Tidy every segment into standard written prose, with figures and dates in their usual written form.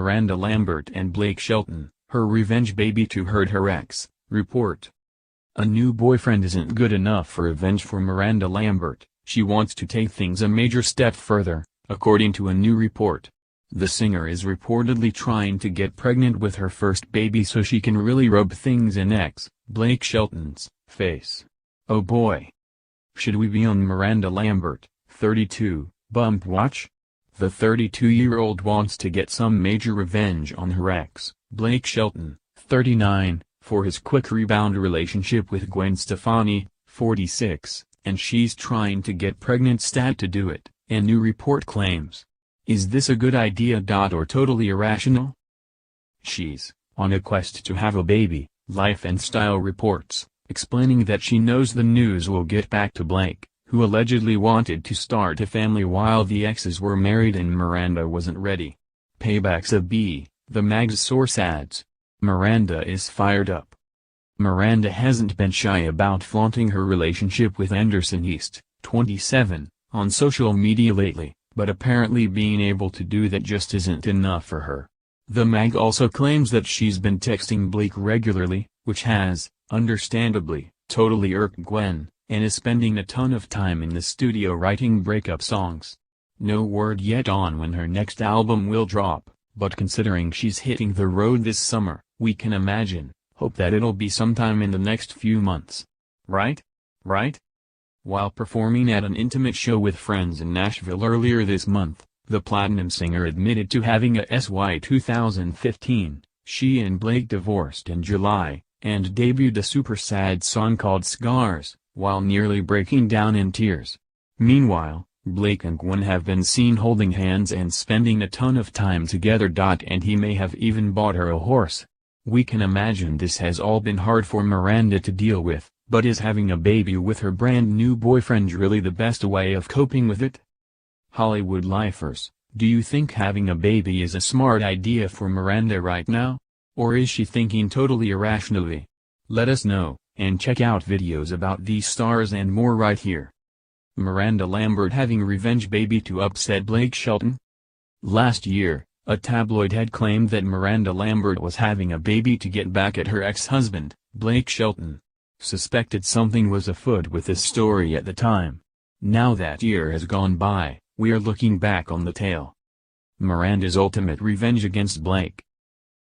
Miranda Lambert and Blake Shelton, her revenge baby to hurt her ex, report. A new boyfriend isn't good enough for revenge for Miranda Lambert. She wants to take things a major step further, according to a new report. The singer is reportedly trying to get pregnant with her first baby so she can really rub things in ex, Blake Shelton's, face. Oh boy. Should we be on Miranda Lambert, 32, bump watch? The 32-year-old wants to get some major revenge on her ex, Blake Shelton, 39, for his quick rebound relationship with Gwen Stefani, 46, and she's trying to get pregnant stat to do it, a new report claims. Is this a good idea or totally irrational? She's on a quest to have a baby, Life and Style reports, explaining that she knows the news will get back to Blake, who allegedly wanted to start a family while the exes were married and Miranda wasn't ready. Payback's a B, the mag's source adds. Miranda is fired up. Miranda hasn't been shy about flaunting her relationship with Anderson East, 27, on social media lately, but apparently being able to do that just isn't enough for her. The mag also claims that she's been texting Blake regularly, which has, understandably, totally irked Gwen, and is spending a ton of time in the studio writing breakup songs. No word yet on when her next album will drop, but considering she's hitting the road this summer, we can hope that it'll be sometime in the next few months. Right? While performing at an intimate show with friends in Nashville earlier this month, the Platinum singer admitted to having a SY 2015, she and Blake divorced in July, and debuted a super sad song called Scars, while nearly breaking down in tears. Meanwhile, Blake and Gwen have been seen holding hands and spending a ton of time together. And he may have even bought her a horse. We can imagine this has all been hard for Miranda to deal with, but is having a baby with her brand new boyfriend really the best way of coping with it? Hollywood lifers, do you think having a baby is a smart idea for Miranda right now? Or is she thinking totally irrationally? Let us know, and check out videos about these stars and more right here. Miranda Lambert having revenge baby to upset Blake Shelton? Last year, a tabloid had claimed that Miranda Lambert was having a baby to get back at her ex-husband, Blake Shelton. Suspected something was afoot with this story at the time. Now that year has gone by, we are looking back on the tale. Miranda's ultimate revenge against Blake.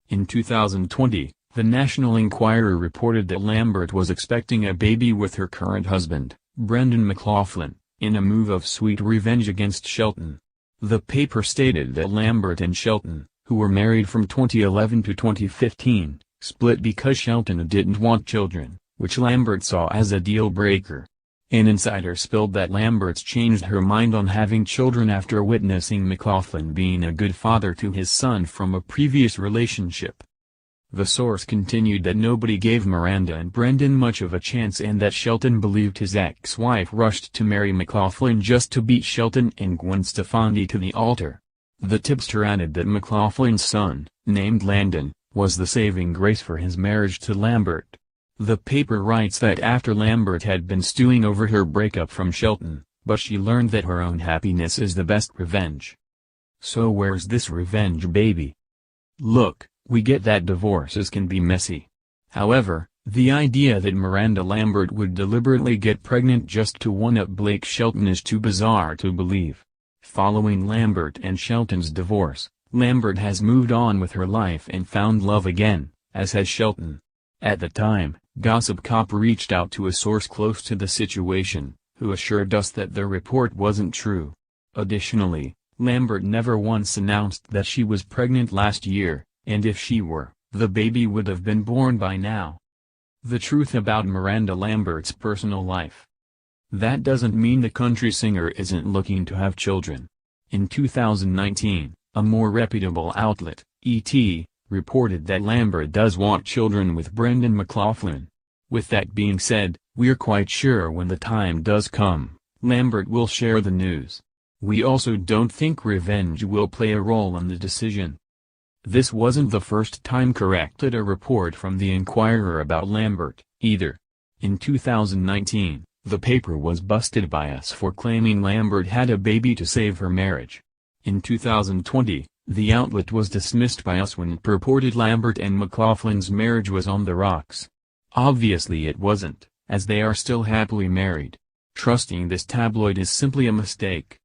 In 2020, the National Enquirer reported that Lambert was expecting a baby with her current husband, Brendan McLoughlin, in a move of sweet revenge against Shelton. The paper stated that Lambert and Shelton, who were married from 2011 to 2015, split because Shelton didn't want children, which Lambert saw as a deal-breaker. An insider spilled that Lambert's changed her mind on having children after witnessing McLoughlin being a good father to his son from a previous relationship. The source continued that nobody gave Miranda and Brendan much of a chance and that Shelton believed his ex-wife rushed to marry McLoughlin just to beat Shelton and Gwen Stefani to the altar. The tipster added that McLaughlin's son, named Landon, was the saving grace for his marriage to Lambert. The paper writes that after Lambert had been stewing over her breakup from Shelton, but she learned that her own happiness is the best revenge. So where's this revenge baby? Look, we get that divorces can be messy. However, the idea that Miranda Lambert would deliberately get pregnant just to one-up Blake Shelton is too bizarre to believe. Following Lambert and Shelton's divorce, Lambert has moved on with her life and found love again, as has Shelton. At the time, Gossip Cop reached out to a source close to the situation, who assured us that the report wasn't true. Additionally, Lambert never once announced that she was pregnant last year, and if she were, the baby would have been born by now. The truth about Miranda Lambert's personal life. That doesn't mean the country singer isn't looking to have children. In 2019, a more reputable outlet, ET, reported that Lambert does want children with Brendan McLoughlin. With that being said, we're quite sure when the time does come, Lambert will share the news. We also don't think revenge will play a role in the decision. This wasn't the first time corrected a report from the Enquirer about Lambert, either. In 2019, the paper was busted by us for claiming Lambert had a baby to save her marriage. In 2020, The outlet was dismissed by Us when it purported Lambert and McLaughlin's marriage was on the rocks. Obviously it wasn't, as they are still happily married. Trusting this tabloid is simply a mistake.